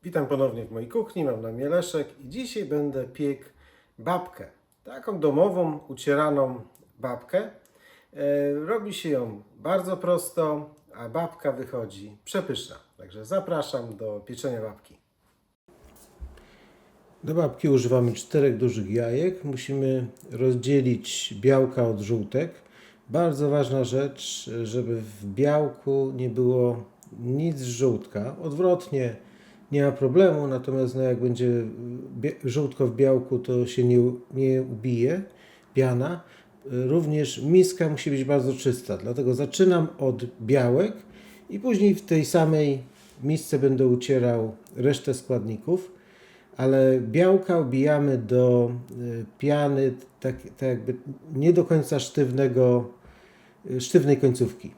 Witam ponownie w mojej kuchni, mam na imię Leszek i dzisiaj będę piekł babkę. Taką domową, ucieraną babkę. Robi się ją bardzo prosto, a babka wychodzi przepyszna. Także zapraszam do pieczenia babki. Do babki używamy 4 dużych jajek. Musimy rozdzielić białka od żółtek. Bardzo ważna rzecz, żeby w białku nie było nic z żółtka. Odwrotnie nie ma problemu, natomiast jak będzie żółtko w białku, to się nie ubije piana. Również miska musi być bardzo czysta, dlatego zaczynam od białek i później w tej samej misce będę ucierał resztę składników, ale białka obijamy do piany tak jakby nie do końca sztywnej końcówki.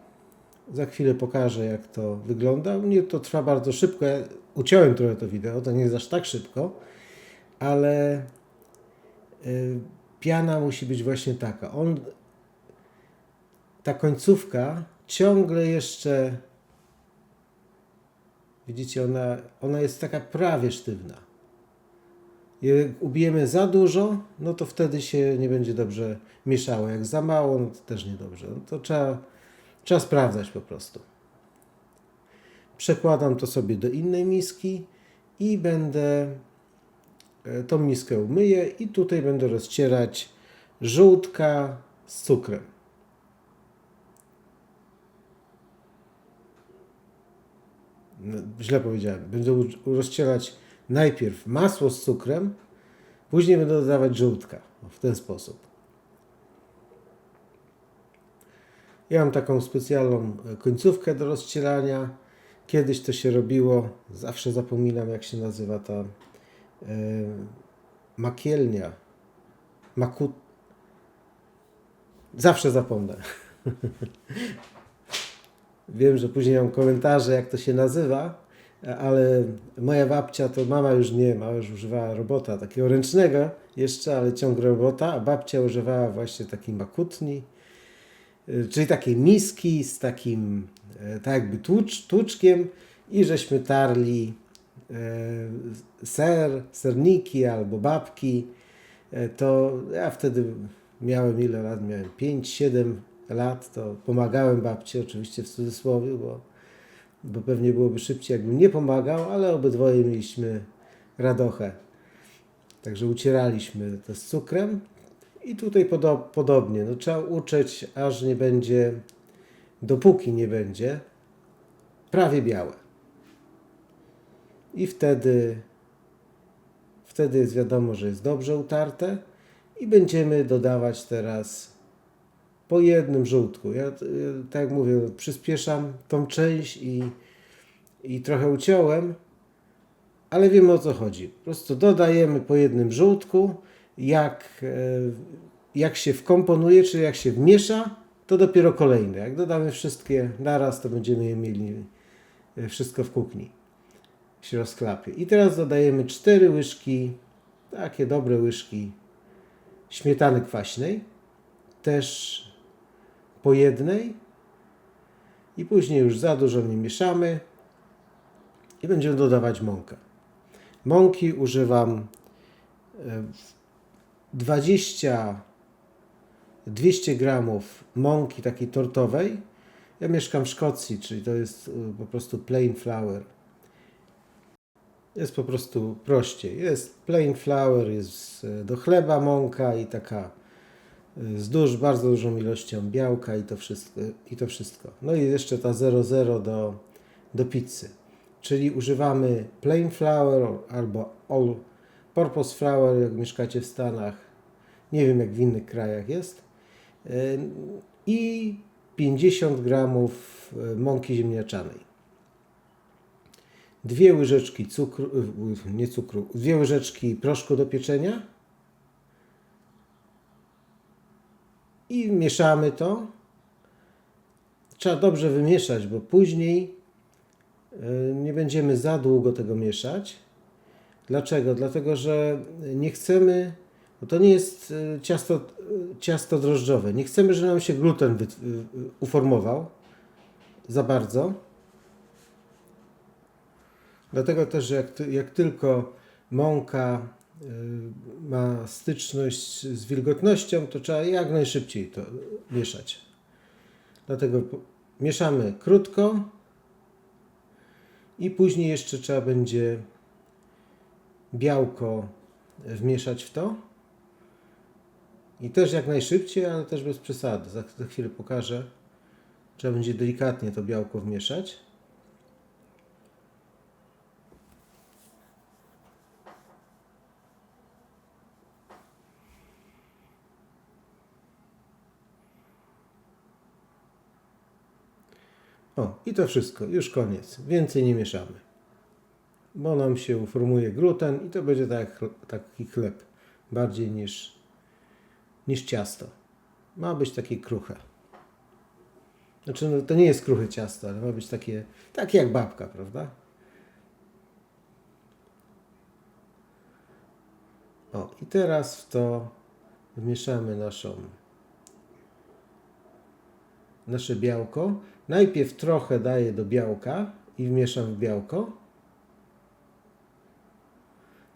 Za chwilę pokażę, jak to wygląda. U mnie to trwa bardzo szybko. Ja uciąłem trochę to wideo, to nie jest aż tak szybko, ale piana musi być właśnie taka. Ta końcówka ciągle jeszcze, widzicie, ona jest taka prawie sztywna. Jak ubijemy za dużo, no to wtedy się nie będzie dobrze mieszało. Jak za mało, no to też niedobrze. No to trzeba sprawdzać po prostu. Przekładam to sobie do innej miski i będę tą miskę umyję i tutaj będę rozcierać żółtka z cukrem. No, źle powiedziałem. Będę rozcierać najpierw masło z cukrem, później będę dodawać żółtka. W ten sposób. Ja mam taką specjalną końcówkę do rozcierania. Kiedyś to się robiło, zawsze zapominam, jak się nazywa ta makielnia. Zawsze zapomnę. Wiem, że później mam komentarze, jak to się nazywa, ale moja babcia to mama już używała robota takiego ręcznego jeszcze, ale ciągle robota, a babcia używała właśnie takiej makutni, czyli takiej miski z takim tak jakby tłuczkiem i żeśmy tarli serniki albo babki. To ja wtedy miałem ile lat? Miałem 5-7 lat, to pomagałem babci, oczywiście w cudzysłowie, bo pewnie byłoby szybciej, jakbym nie pomagał, ale obydwoje mieliśmy radochę. Także ucieraliśmy to z cukrem i tutaj podobnie. No, trzeba uczyć, aż nie będzie, dopóki nie będzie prawie białe. I wtedy jest wiadomo, że jest dobrze utarte i będziemy dodawać teraz po jednym żółtku. Ja tak jak mówię, przyspieszam tą część i trochę uciąłem, ale wiemy, o co chodzi. Po prostu dodajemy po jednym żółtku. Jak się wkomponuje, czyli jak się wmiesza, to dopiero kolejne. Jak dodamy wszystkie naraz, to będziemy je mieli wszystko w kuchni. Się rozklapie. I teraz dodajemy 4 łyżki, takie dobre łyżki śmietany kwaśnej. Też po jednej. I później już za dużo nie mieszamy. I będziemy dodawać mąkę. Mąki używam 200 gramów mąki takiej tortowej. Ja mieszkam w Szkocji, czyli to jest po prostu plain flour. Jest po prostu prościej. Jest plain flour, jest do chleba mąka i taka z bardzo dużą ilością białka i to wszystko. No i jeszcze ta 00 do pizzy. Czyli używamy plain flour albo all purpose flour, jak mieszkacie w Stanach. Nie wiem, jak w innych krajach jest. I 50 gramów mąki ziemniaczanej. 2 łyżeczki cukru, 2 łyżeczki proszku do pieczenia i mieszamy to. Trzeba dobrze wymieszać, bo później nie będziemy za długo tego mieszać. Dlaczego? Dlatego, że nie chcemy, bo to nie jest ciasto drożdżowe, nie chcemy, żeby nam się gluten uformował za bardzo. Dlatego też, że jak tylko mąka ma styczność z wilgotnością, to trzeba jak najszybciej to mieszać. Dlatego mieszamy krótko i później jeszcze trzeba będzie białko wmieszać w to. I też jak najszybciej, ale też bez przesady. Za chwilę pokażę. Trzeba będzie delikatnie to białko wmieszać. O, i to wszystko. Już koniec. Więcej nie mieszamy. Bo nam się uformuje gluten i to będzie taki chleb. Bardziej niż ciasto. Ma być takie kruche. Znaczy, no, to nie jest kruche ciasto, ale ma być takie jak babka, prawda? O, i teraz w to wmieszamy nasze białko. Najpierw trochę daję do białka i wmieszam w białko.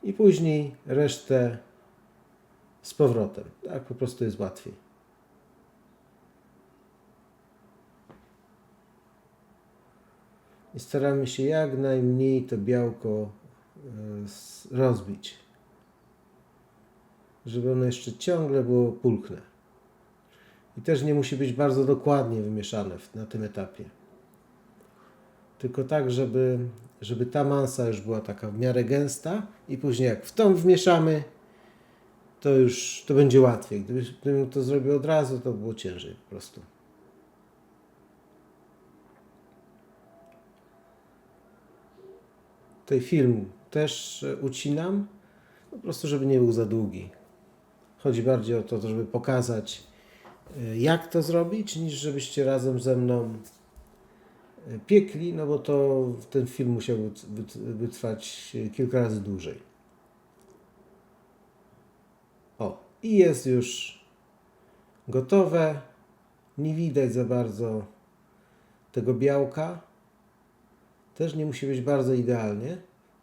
I później resztę z powrotem. Tak po prostu jest łatwiej. I staramy się jak najmniej to białko rozbić. Żeby ono jeszcze ciągle było pulchne. I też nie musi być bardzo dokładnie wymieszane na tym etapie. Tylko tak, żeby ta masa już była taka w miarę gęsta i później jak w tą wmieszamy, to będzie łatwiej. Gdybym to zrobił od razu, to było ciężej po prostu. Tutaj film też ucinam, po prostu żeby nie był za długi. Chodzi bardziej o to, żeby pokazać, jak to zrobić, niż żebyście razem ze mną piekli, no bo to ten film musiał wytrwać kilka razy dłużej. O, i jest już gotowe. Nie widać za bardzo tego białka. Też nie musi być bardzo idealnie.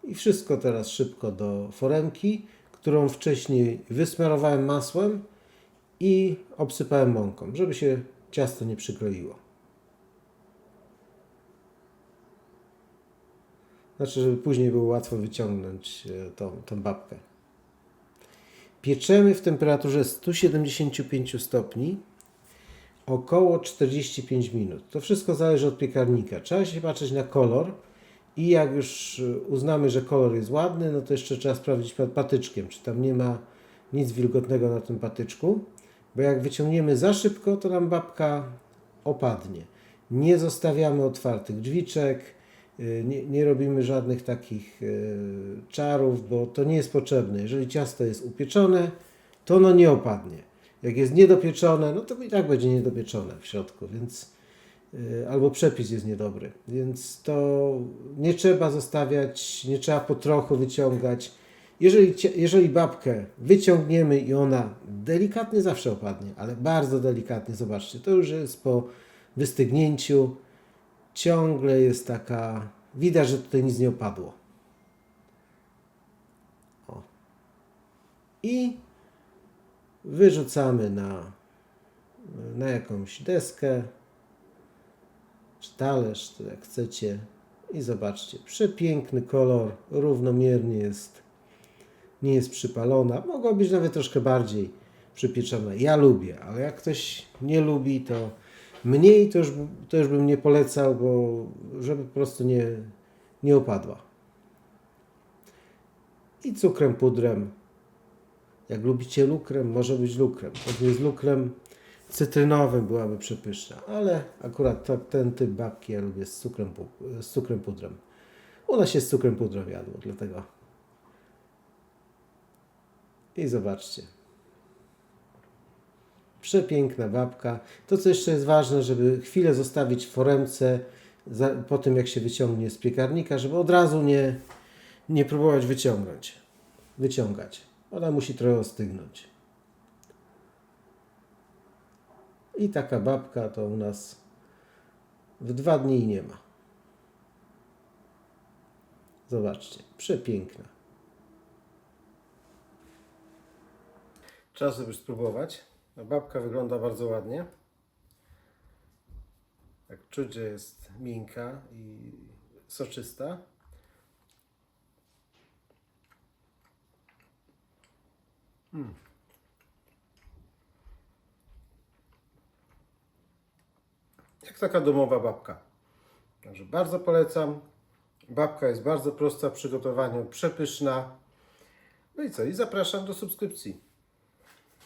I wszystko teraz szybko do foremki, którą wcześniej wysmarowałem masłem i obsypałem mąką, żeby się ciasto nie przykleiło. Znaczy, żeby później było łatwo wyciągnąć tą babkę. Pieczemy w temperaturze 175 stopni około 45 minut. To wszystko zależy od piekarnika. Trzeba się patrzeć na kolor i jak już uznamy, że kolor jest ładny, no to jeszcze trzeba sprawdzić patyczkiem, czy tam nie ma nic wilgotnego na tym patyczku, bo jak wyciągniemy za szybko, to nam babka opadnie. Nie zostawiamy otwartych drzwiczek, nie robimy żadnych takich czarów, bo to nie jest potrzebne. Jeżeli ciasto jest upieczone, to ono nie opadnie. Jak jest niedopieczone, no to i tak będzie niedopieczone w środku, więc albo przepis jest niedobry. Więc to nie trzeba zostawiać, nie trzeba po trochu wyciągać. Jeżeli babkę wyciągniemy i ona delikatnie zawsze opadnie, ale bardzo delikatnie, zobaczcie, to już jest po wystygnięciu, ciągle jest taka, widać, że tutaj nic nie opadło. O. I wyrzucamy na jakąś deskę, czy talerz, to jak chcecie. I zobaczcie, przepiękny kolor, równomiernie jest, nie jest przypalona. Mogła być nawet troszkę bardziej przypieczona. Ja lubię, ale jak ktoś nie lubi, to mniej to już bym nie polecał, bo żeby po prostu nie opadła. I cukrem pudrem. Jak lubicie lukrem, może być lukrem. Pewnie z lukrem cytrynowym byłaby przepyszna, ale akurat ten typ babki ja lubię z cukrem pudrem. U nas się z cukrem pudrem jadło, dlatego. I zobaczcie. Przepiękna babka. To, co jeszcze jest ważne, żeby chwilę zostawić w foremce po tym, jak się wyciągnie z piekarnika, żeby od razu nie próbować wyciągać. Ona musi trochę ostygnąć. I taka babka to u nas w 2 dni nie ma. Zobaczcie, przepiękna. Czas, żeby spróbować. Babka wygląda bardzo ładnie. Tak czuć, że jest miękka i soczysta. Jak taka domowa babka. Także bardzo polecam. Babka jest bardzo prosta w przygotowaniu, przepyszna. No i co? I zapraszam do subskrypcji.